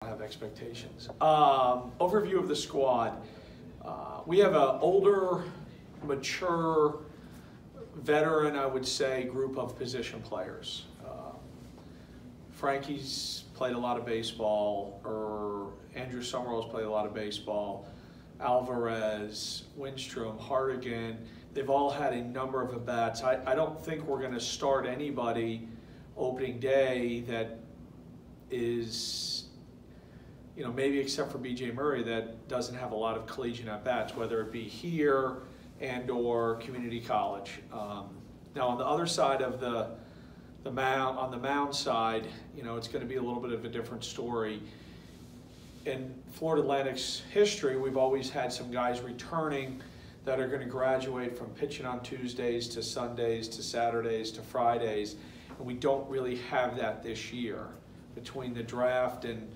Have expectations. Overview of the squad. We have an older, mature, veteran, I would say, group of position players. Frankie's played a lot of baseball, or Andrew Summerall's played a lot of baseball. Alvarez, Winstrom, Hardigan, they've all had a number of at-bats. I don't think we're going to start anybody opening day that is, maybe except for B.J. Murray, that doesn't have a lot of collegiate at-bats, whether it be here and or community college. Now on the other side of the mound, on the mound side, it's going to be a little bit of a different story. In Florida Atlantic's history, we've always had some guys returning that are going to graduate from pitching on Tuesdays to Sundays to Saturdays to Fridays, and we don't really have that this year. Between the draft and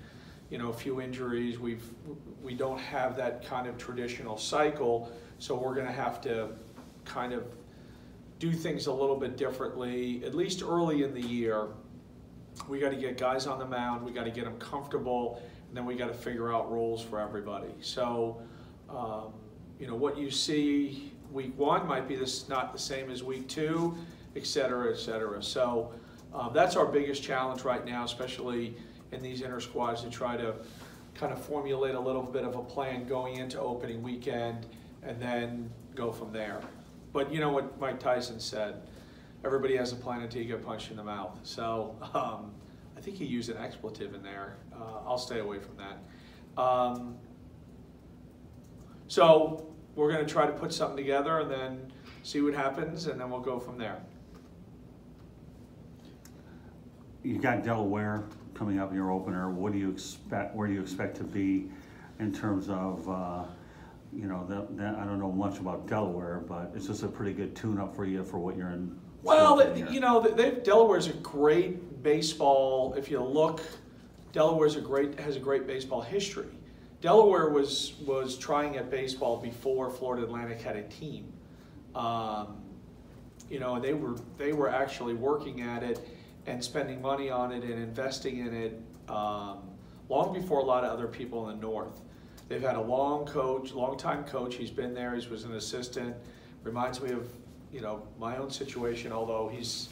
a few injuries, we don't have that kind of traditional cycle, so we're going to have to kind of do things a little bit differently, at least early in the year. We got to get guys on the mound, we got to get them comfortable, and then we got to figure out roles for everybody. So, what you see week one might be not the same as week two, et cetera, et cetera. So that's our biggest challenge right now, especially in these inter squads, to try to kind of formulate a little bit of a plan going into opening weekend and then go from there. But you know what Mike Tyson said, everybody has a plan until you get punched in the mouth. So I think he used an expletive in there. I'll stay away from that. So we're going to try to put something together and then see what happens, and then we'll go from there. You got Delaware coming up in your opener. What do you expect? Where do you expect to be in terms of, I don't know much about Delaware, but it's just a pretty good tune-up for you for what you're in. Well, Delaware's a great baseball. If you look, Delaware's has a great baseball history. Delaware was trying at baseball before Florida Atlantic had a team. And they were actually working at it and spending money on it and investing in it long before a lot of other people in the north. They've had a long-time coach. He's been there. He was an assistant. Reminds me of my own situation, although he's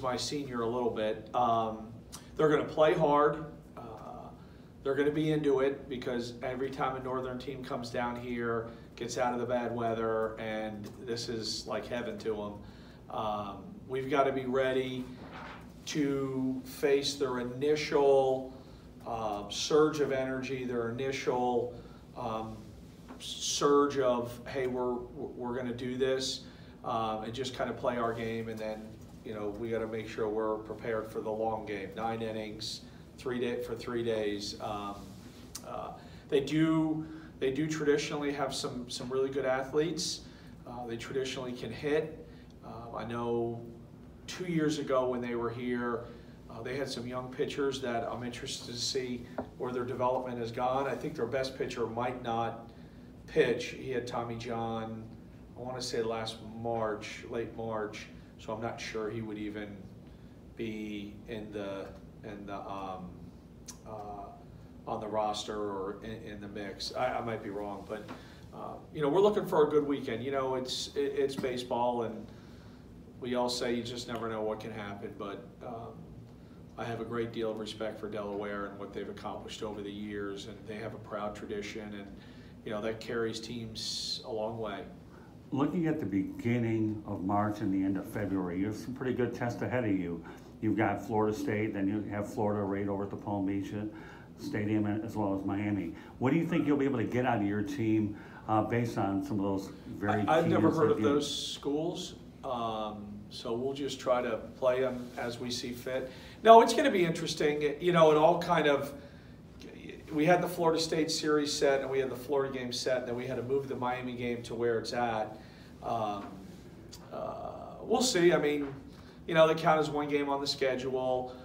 my senior a little bit. They're going to play hard. They're going to be into it because every time a northern team comes down here, gets out of the bad weather, and this is like heaven to them. We've got to be ready to face their initial surge of energy, their initial surge of, hey, we're going to do this, and just kind of play our game, and then we got to make sure we're prepared for the long game. 9 innings, 3 days. They do traditionally have some really good athletes. They traditionally can hit. I know 2 years ago when they were here, they had some young pitchers that I'm interested to see where their development has gone. I think their best pitcher might not pitch. He had Tommy John, I want to say late March, so I'm not sure he would even be on the roster or in the mix. I might be wrong, but we're looking for a good weekend. It's baseball, and we all say you just never know what can happen, but I have a great deal of respect for Delaware and what they've accomplished over the years, and they have a proud tradition, and that carries teams a long way. Looking at the beginning of March and the end of February, you have some pretty good tests ahead of you. You've got Florida State, then you have Florida right over at the Palm Beach Stadium, as well as Miami. What do you think you'll be able to get out of your team based on some of those very I've never heard of those schools. So we'll just try to play them as we see fit. No, it's going to be interesting. It all kind of, we had the Florida State series set, and we had the Florida game set, and then we had to move the Miami game to where it's at. We'll see. I mean, they count as one game on the schedule.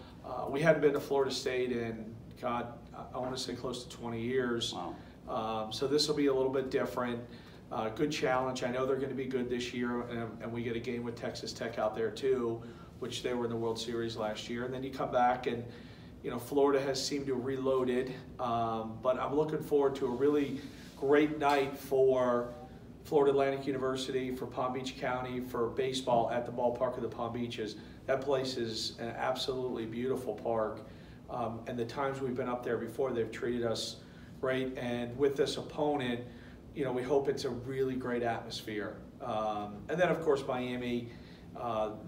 We hadn't been to Florida State in, God, I want to say close to 20 years. Wow. So this will be a little bit different. Good challenge. I know they're going to be good this year, and we get a game with Texas Tech out there too, which they were in the World Series last year. And then you come back and Florida has seemed to have reloaded, but I'm looking forward to a really great night for Florida Atlantic University, for Palm Beach County, for baseball at the ballpark of the Palm Beaches. That place is an absolutely beautiful park, and the times we've been up there before, they've treated us great. And with this opponent, we hope it's a really great atmosphere. And then, of course, Miami.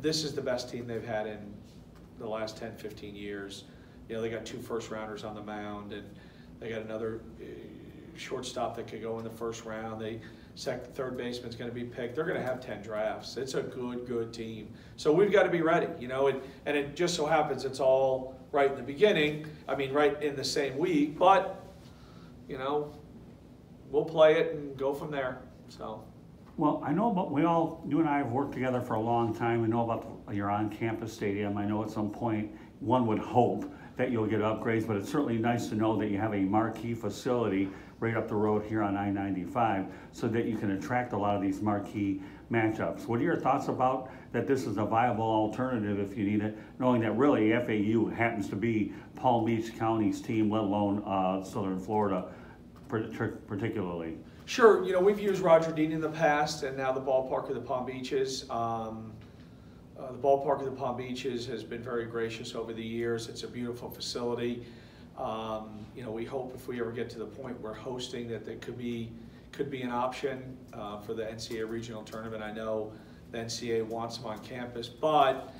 This is the best team they've had in the last 10, 15 years. They got 2 first-rounders on the mound, and they got another shortstop that could go in the first round. Third baseman's going to be picked. They're going to have 10 drafts. It's a good team. So we've got to be ready, and it just so happens it's all right in the beginning. I mean, right in the same week, but, we'll play it and go from there, so. Well, I know about, you and I have worked together for a long time. We know about your on-campus stadium. I know at some point one would hope that you'll get upgrades, but it's certainly nice to know that you have a marquee facility right up the road here on I-95 so that you can attract a lot of these marquee matchups. What are your thoughts about that this is a viable alternative if you need it, knowing that really FAU happens to be Palm Beach County's team, let alone Southern Florida particularly? Sure, we've used Roger Dean in the past, and now the ballpark of the Palm Beaches. The ballpark of the Palm Beaches has been very gracious over the years. It's a beautiful facility. We hope if we ever get to the point where hosting that could be an option for the NCAA regional tournament. I know the NCAA wants them on campus, but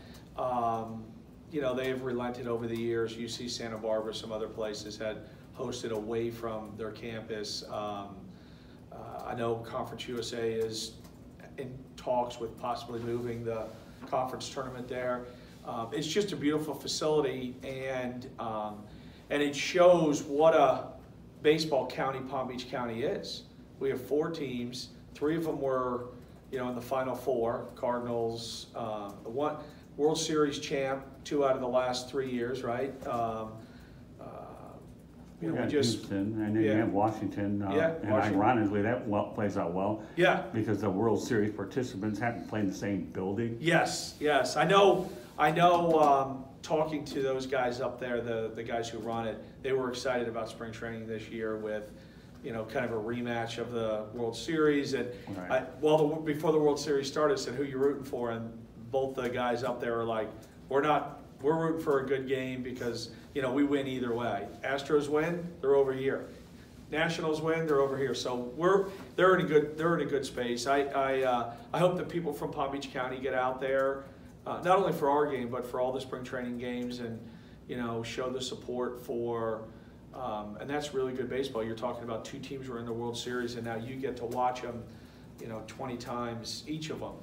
they've relented over the years. UC Santa Barbara, some other places had hosted away from their campus. I know Conference USA is in talks with possibly moving the conference tournament there. It's just a beautiful facility, and it shows what a baseball county Palm Beach County is. We have 4 teams. 3 of them were, in the Final Four. Cardinals, one World Series champ, 2 out of the last 3 years, right? Houston, and then you have Washington, and Washington. Ironically, that plays out well. Yeah. Because the World Series participants haven't played in the same building. Yes. I know. Talking to those guys up there, the guys who run it, they were excited about spring training this year with, kind of a rematch of the World Series. And right. Before the World Series started, I said, "Who you rooting for?" And both the guys up there are like, "We're rooting for a good game because." We win either way. Astros win, they're over here. Nationals win, they're over here. So they're in a good space. I hope that people from Palm Beach County get out there, not only for our game but for all the spring training games, and show the support for. And that's really good baseball. You're talking about 2 teams who are in the World Series, and now you get to watch them, 20 times each of them.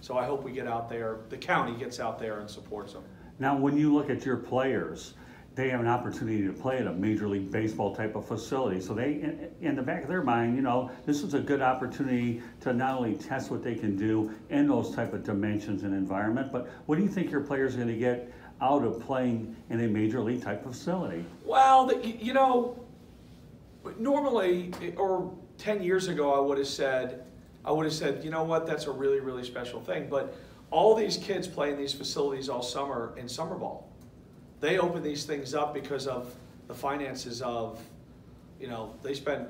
So I hope we get out there. The county gets out there and supports them. Now, when you look at your players, they have an opportunity to play at a Major League Baseball type of facility. So they, in the back of their mind, this is a good opportunity to not only test what they can do in those type of dimensions and environment, but what do you think your players are going to get out of playing in a Major League type of facility? Well, normally, or 10 years ago, I would have said, you know what, that's a really, really special thing. But all these kids play in these facilities all summer in summer ball. They open these things up because of the finances of, they spent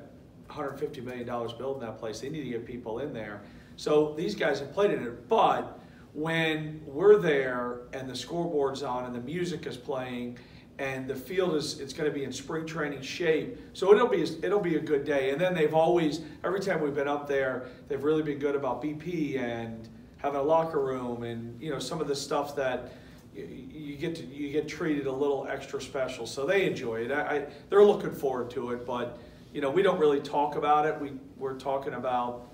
$150 million building that place. They need to get people in there. So these guys have played in it. But when we're there and the scoreboard's on and the music is playing and the field it's going to be in spring training shape, so it'll be a good day. And then they've always, every time we've been up there, they've really been good about BP and having a locker room and some of the stuff that you get treated a little extra special. So they enjoy it. They're looking forward to it, but we don't really talk about it. We're talking about,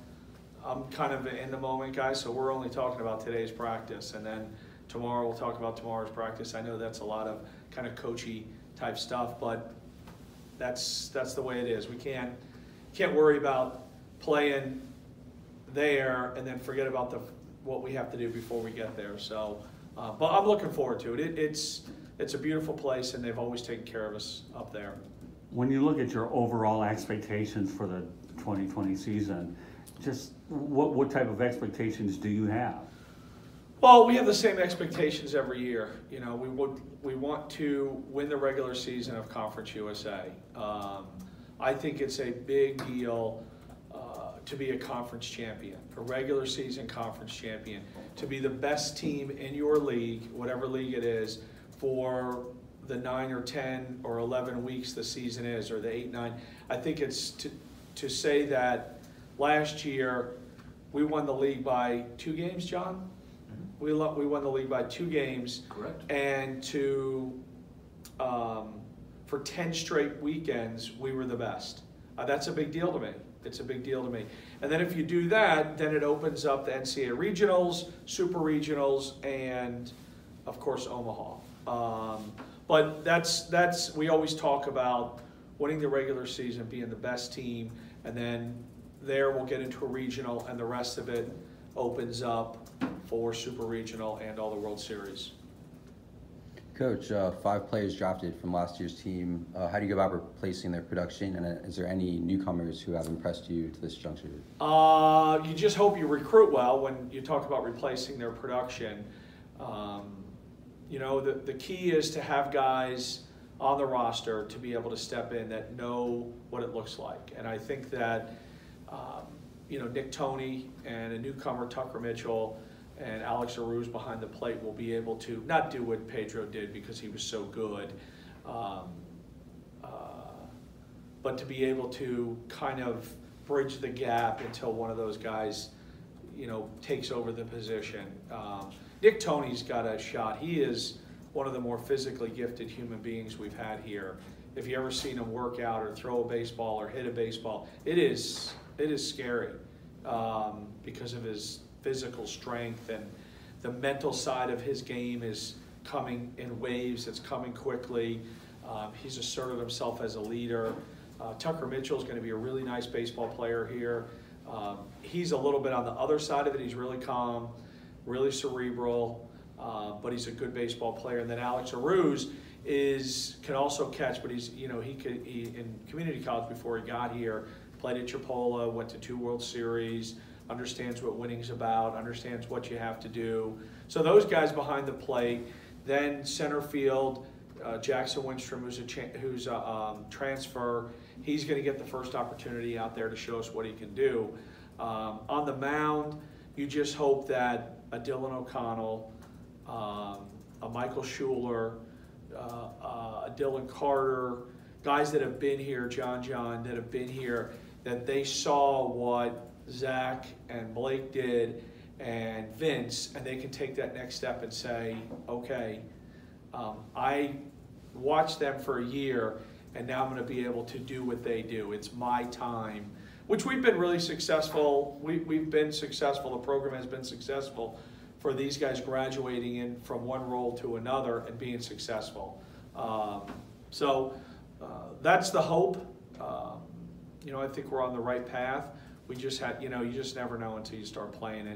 I'm kind of in the moment guy, so we're only talking about today's practice, and then tomorrow we'll talk about tomorrow's practice. I know that's a lot of kind of coachy type stuff, but that's the way it is. We can't worry about playing there and then forget about what we have to do before we get there. So, but I'm looking forward to it. It's a beautiful place, and they've always taken care of us up there. When you look at your overall expectations for the 2020 season, just what type of expectations do you have? Well, we have the same expectations every year. You know, we want to win the regular season of Conference USA. I think it's a big deal to be a conference champion, a regular season conference champion, to be the best team in your league, whatever league it is, for the 9 or 10 or 11 weeks the season is, or the 8, 9. I think it's to say that last year we won the league by 2 games, John? We won the league by 2 games. Correct. And for 10 straight weekends, we were the best. That's a big deal to me. It's a big deal to me. And then if you do that, then it opens up the NCAA regionals, super regionals, and of course Omaha. But that's we always talk about winning the regular season, being the best team, and then there we'll get into a regional, and the rest of it opens up for super regional and all the World Series. Coach, 5 players drafted from last year's team. How do you go about replacing their production, and is there any newcomers who have impressed you to this juncture? You just hope you recruit well when you talk about replacing their production. You know, the key is to have guys on the roster to be able to step in that know what it looks like. And I think that, you know, Nick Toney and a newcomer, Tucker Mitchell, and Alex Aruz behind the plate will be able to not do what Pedro did because he was so good, but to be able to kind of bridge the gap until one of those guys, you know, takes over the position. Nick Toney's got a shot. He is one of the more physically gifted human beings we've had here. If you ever seen him work out or throw a baseball or hit a baseball, it is scary because of his physical strength, and the mental side of his game is coming in waves. It's coming quickly. He's asserted himself as a leader. Tucker Mitchell is going to be a really nice baseball player here. He's a little bit on the other side of it. He's really calm, really cerebral, but he's a good baseball player. And then Alex Aruz can also catch, but he in community college before he got here, played at Chipola, went to 2 World Series, understands what winning's about, understands what you have to do. So those guys behind the plate. Then center field, Jackson Winstrom, who's a transfer. He's going to get the first opportunity out there to show us what he can do. On the mound, you just hope that a Dylan O'Connell, a Michael Schuler, a Dylan Carter, guys that have been here, John, that have been here, that they saw what Zach and Blake did and Vince, and they can take that next step and say, okay, I watched them for a year, and now I'm going to be able to do what they do. It's my time, which we've been really successful. We've been successful. The program has been successful for these guys graduating in from one role to another and being successful. So that's the hope. You know, I think we're on the right path. We just had, you know, you just never know until you start playing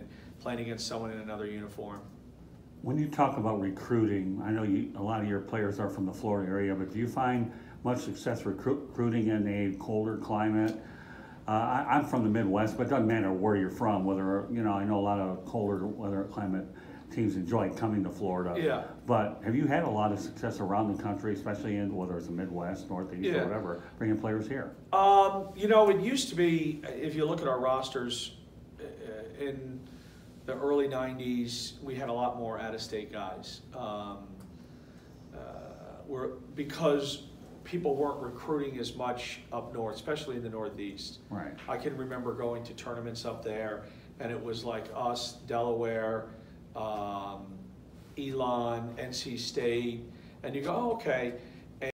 against someone in another uniform. When you talk about recruiting, I know a lot of your players are from the Florida area, but do you find much success recruiting in a colder climate? I'm from the Midwest, but it doesn't matter where you're from, whether, you know, I know a lot of colder weather climate teams enjoy coming to Florida. Yeah. But have you had a lot of success around the country, especially in whether it's the Midwest, Northeast, or whatever, bringing players here? You know, it used to be, if you look at our rosters in the early 90s, we had a lot more out-of-state guys. Because people weren't recruiting as much up north, especially in the Northeast. Right. I can remember going to tournaments up there, and it was like us, Delaware, Elon, NC State, and you go, oh, okay.